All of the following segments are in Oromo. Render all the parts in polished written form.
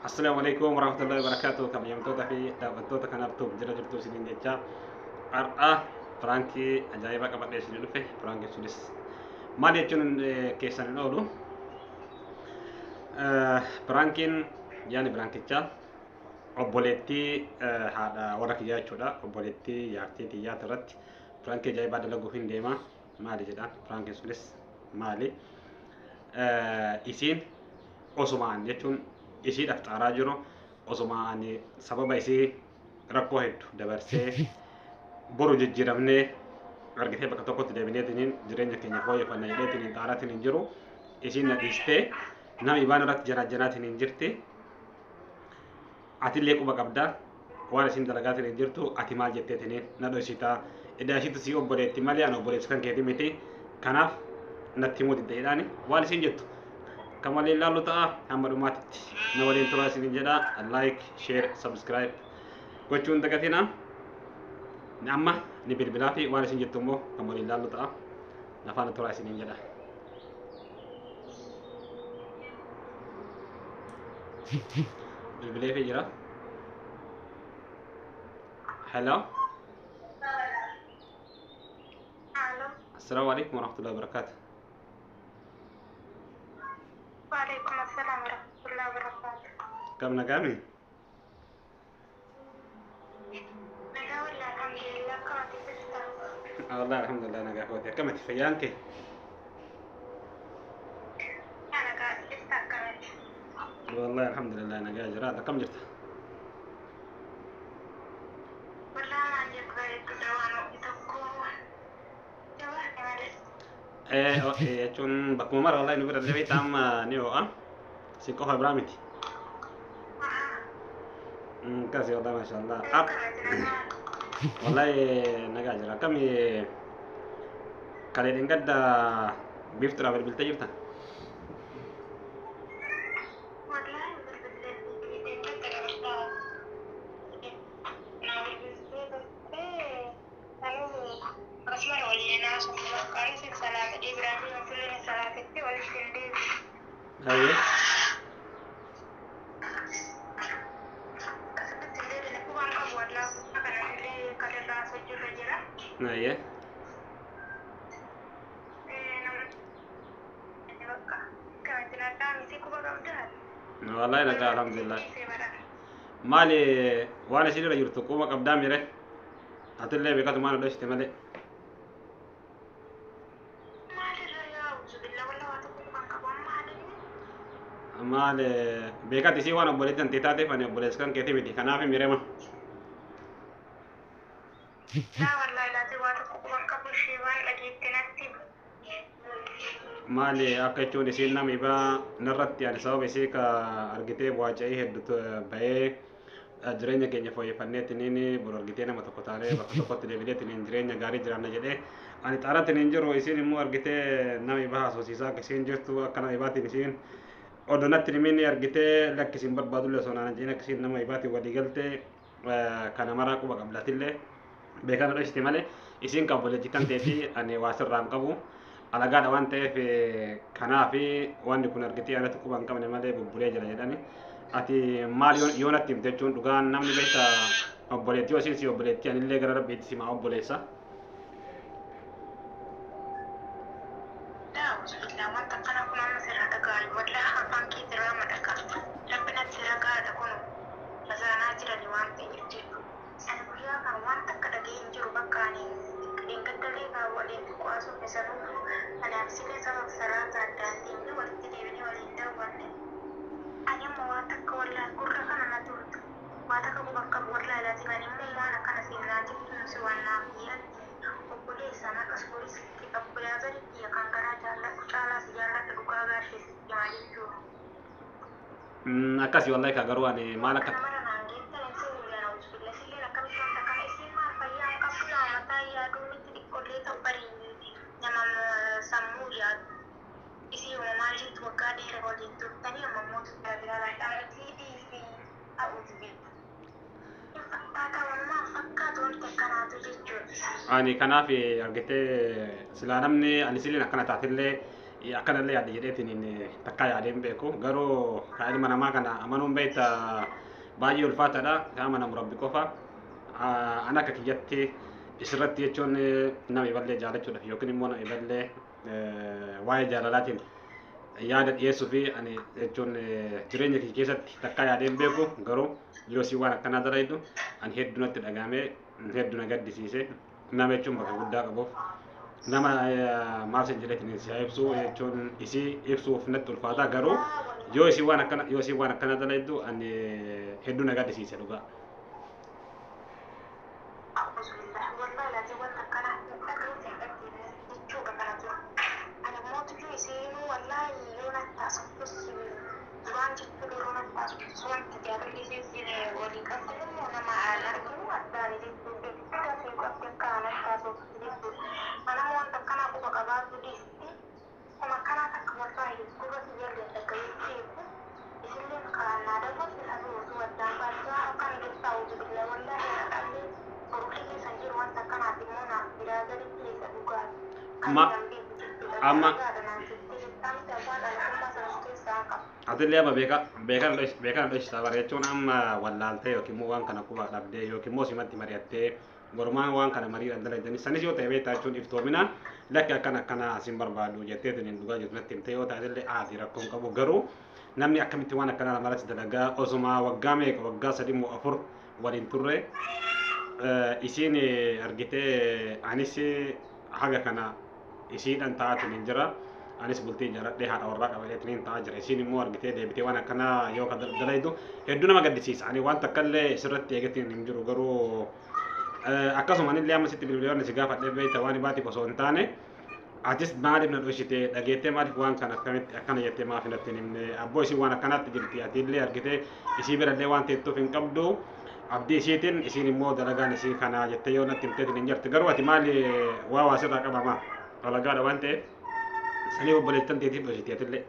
السلام عليكم ورحمة الله وبركاته. كم يوم في دعوتوتا كان أرتوب جرجرتو سنين جتا أرآ فرانكي أجايبا كبر ليش نلفه فرانكي سودس ما ديتون كيسان الأولو فرانكين يعني فرانكيتشا obboleettii haadha warra kiyyaa jechuudha. Obboleettii yaartii xiyyaa irratti Firaankii ajaa'ibaa dalaguuf hin deema. Maali jedhaan Firaankiin sunis maali? Isiin osumaan jechuun isiidhaaf xaaraa jiru osumaan sababa isii rakkoo hedduu dabarsee boru jijjiiramnee argitee bakka tokkotti deebineetiniin jireenya keenya fooyyeffannaa jedheetiniin xaaraatiin jiru isiin na dhiistee nama ibaan irratti janaajanaatiin hin jirti. Ati illee quba qabdaa waan isin dalagaatiin hin jirtu ati maal jetteetiniin na dhoksitaa edda ishiitu si obboleetti malee ani obboleessi kan keetii miti kanaaf natti himuu diddeedhaani waan isin jettu kan waliin ilaallu ta'a hamma dhumaatitti na waliin turaa isin jedha like share subscribe gochuun dagatina amma ni bilbilaa fi waan isin jettu immoo kan waliin ilaallu ta'a nafaana turaa isin jedha. بالبلاي في جرا هلا السلام عليكم ورحمة الله وبركاته. وعليكم السلام ورحمة الله وبركاته. كم نقامي؟ نقول الحمد لله كما تفسر. والله الحمد لله أنا قاعد كم تفيانك؟ أنا قاعد استقرت. والله الحمد لله أنا قاعد جرا كم جرت؟ والله ما عندي قريب دوان وتكون جواه مالك. إيه شون بكمر والله نقول الدبي تام نيو سيكو إبراهيمتي. كاسي والله ما شاء الله. والله نقاعد جرا كم كالي دينقد بيفترا بالبلتجيبتا. أيه. أيه. والله أنا قال الحمد لله. مالي وأنا شيء لا يرتقوا ما قبضان ميره. أتلي بكرة ما ندوش تملي. maal beekati isii waan obboleettii antee taateef ani obboleessi kan keetii miti kanaaf mirema. Maali akka jechuun isiin nama ibaa narratti ani sababa isii ka argitee waaca'ii hedduu bahee jireenya keenya fooyyeffanneetiniin bor argitee nama tokko taanee bakka tokkotti deebineetiniin jireenya gaarii jiraanna jedhee ani xaaratiniin jiru isiin immoo argitee nama ibaa haasofsiisaa akka isiin jirtu akka nama ibaatiin isiin odonatti nimini argitee lakkisiin barbaadullee sonaan jiin akkisiin nama ibaatiin walii galtee kana maraa quba qablatillee beekan dhoksiti malee isiin kan obboleettii ta'eefi ani waa sirraan qabu alagaadha waan ta'eef kanaafi wanni kun argitee anatti quba hin qabne malee bubbulee jira jedhani ati maal yoo natti himte jechuun dhugaan namni beekta obboleettii yoo siinsi obboleettii anillee gara rabbiitti simaa obboleessa. Akkasii wallahi ka garuu ani maal akka ani kanaaf argitee silaa namni ani siliin akkana taatillee akkanallee yaadde jedheetiin takkaa yaadeen beeku garuu kan ilma namaa kana amanuun beekta baay'ee ulfaataadha kan amanamu rabbi qofa an akka kiyyatti isirratti jechuun nama iballee jaalachuudhaaf yookiin immoo nama iballee waa'ee jaalalaatiin yaada dhiyeessuu fi ani jechuun jireenya kiyya keessatti takkaa yaadeen beeku garuu yoo si waan akkanaa dalaydu ani hedduu natti dhagahamee hedduu na gaddisiise nama jechuun bakka guddaa qabuuf nama maal sin jedheetiin si ibsu jechuun isii ibsuuf natti ulfaataa garuu yoo isii waan akkana dalaydu ani hedduu na gaddisiise dhugaa. Atillee amma beekan dho'isaa bara jechuun amma wallaaltee yookiin immoo waan kana quba dhabdee yookiin immoo simatti mari'attee gormaan waan kana mariidhaan dalaydanii sanis yoo ta'e beektaa jechuun iftoominaan lakki akkana asin barbaadu jetteetiin dhugaa jirtu natti himte yoo ta'e aadii rakkoon qabu garuu namni akkamitti waan akkanaa malatti dalagaa osuma waggaa meeqa waggaa 3 moo 4 waliin turre isiin argitee anis haga kana isiidhaan taa'atiin hin jira anis bultii jaradhee haadha warraa qabateetiin taa'aa jira isiin immoo argitee deebitee waan akkanaa yoo dalaydu hedduu nama gaddisiisa ani waan takkallee sirratti eegatiin hin jiru garuu akkasuma illee amma sitti bilbiloonni si gaafadhee beekta waan baatiif osoo hin taane atis maaliif na dhoksitee dhageettee maaliif waan kana akkamitti akkana jettee maaf hin attiin himne abboo isii waan akkanaatti jirti ati illee argitee isii birallee waan teettuuf hin qabdu abdii isiitiin isiin immoo dalagaan isii kana jettee yoo natti himteetiin hin jirti garuu ati maali waa waasirraa qabamaa dalagaadha waan ta'eef sanii obboleettan teetiif dhoksitee atillee.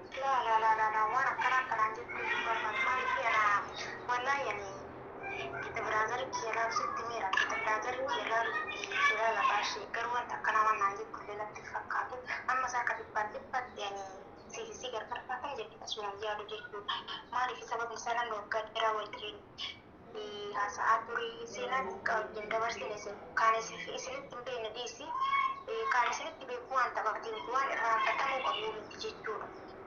Saat duri sinan kawin dabarsine se kanis isinit timbe na disi kanis isinit tibe kuan tabatin kuan katamu kamu jittu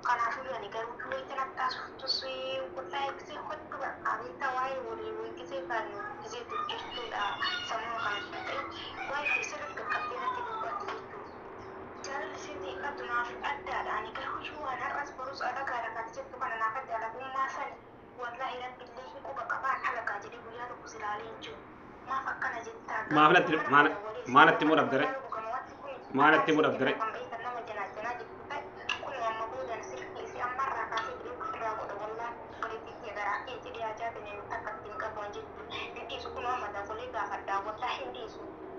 kana fuya ni garu tulo itana tasu sui kutai kisi khottu abita wai wuri wi kisi kan kisi tu jittu da samu kan wai kisi ka kapina tibu jittu jalan sini katuna adda da ani garu shuwa na ras barus ada gara kan jittu kana na kadda la kuma sani wallahi rabbi lihi ko baka ba halaka jadi buya da kusilale ju ma fakkana jitta maanatti mudab dare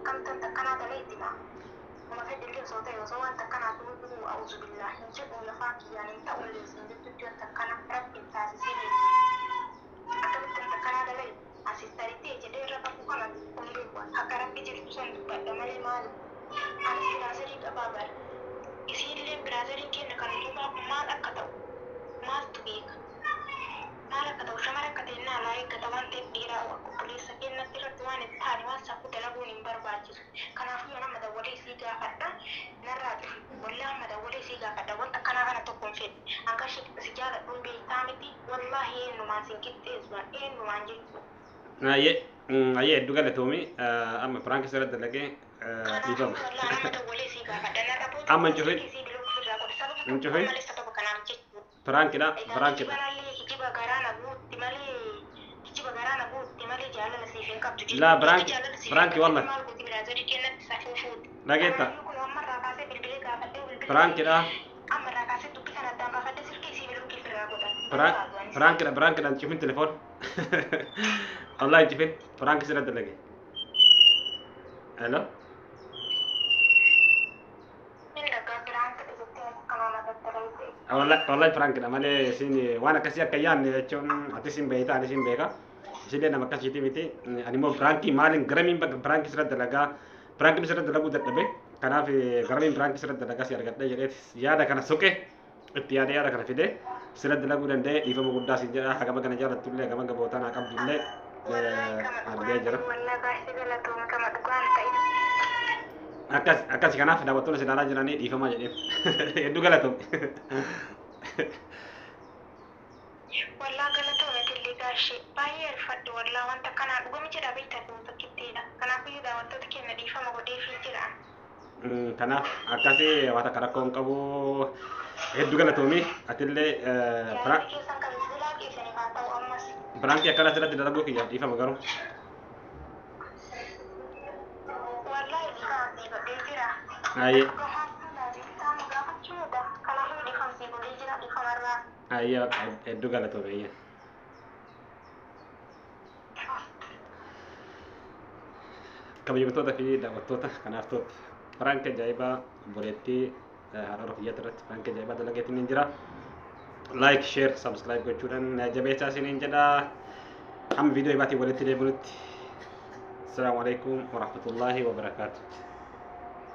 kam tanta kana da laitina kuma sai dille so tayo so wanta kana tudu a'udhu billahi jibu ya faki yani ta ulle sun duttu ta kana rabbi ta sisi tanta kana da lai asistarite jede raba ku kana ulle ko akara bi jiru sun da male mal an brazil ka babar isille brazil ke na kan tuba mal akata mal tubik mal akata shamara katina lai kata wante dira wa ko police kenna tira tuane thani wa sapu dalagu nim barbaji kana fu yana mada wale siga fadda narrati wallahi mada wale siga fadda wanta kana kana to konfet an kashi sigara dum be tamiti wallahi no man sinkitte isma no man jitu aye dugale tomi amma frank sara dalage difam amma johi frank da لا برانك والله لقيتها برانك لا برانك لا تشوفين تليفون والله تشوفين برانك سرد لقي الو والله برانك لا مالي سيني وانا كسيا كيان يجون اتسين بيتا اتسين بيكا sini nama kasih miti ani mau berangki malin gramin bag berangki sudah dalaga berangki sudah dalaga udah tebe kanaaf garamiin biraanki sirratti dalagaa si argadha jedhee yaada kana soqe itti yaada kana fide sirratti dalaguu danda'e dhiifama guddaa siin jedha hagama kana jaallattullee hagama gabootaa naa qabdullee argee jira. Akkas kanaaf daawwattoonni si ilaalaa jiranii dhiifama jedheen hedduu galatoome. Wallaa galatoome tillee gaashee baay'ee alfadde wallaa wanta kanaa dhugumi jedha beektaa kun tokkittiidha. Kanaafuu daawwattoota keenya dhiifama godheefii jira. Kanaaf akkasii waan akka rakkoo hin qabu hedduu galatoomi atillee biraanki akkana asirratti dalaguu kiyya dhiifama garuu. Wallaahi dhiifamsii godhee jira. Ayyee. Kanaafuu dhiifamsii godhee jira dhiifamarraa. Ayyee hedduu galatoomi ayyee. Kabajamtoota fi daawwattoota kanaaf toota. Biraanki ajaa'ibaa boleettii haadha rafiyyaa irratti biraanki ajaa'ibaa dalageetiin hin jira. Like, share, subscribe gochuudhaan jabeessaa isiniin jedha. Hamma viidiyoo ibaatiin walitti deebinutti. Assalamu alaikum warahmatullahi wabarakatuh.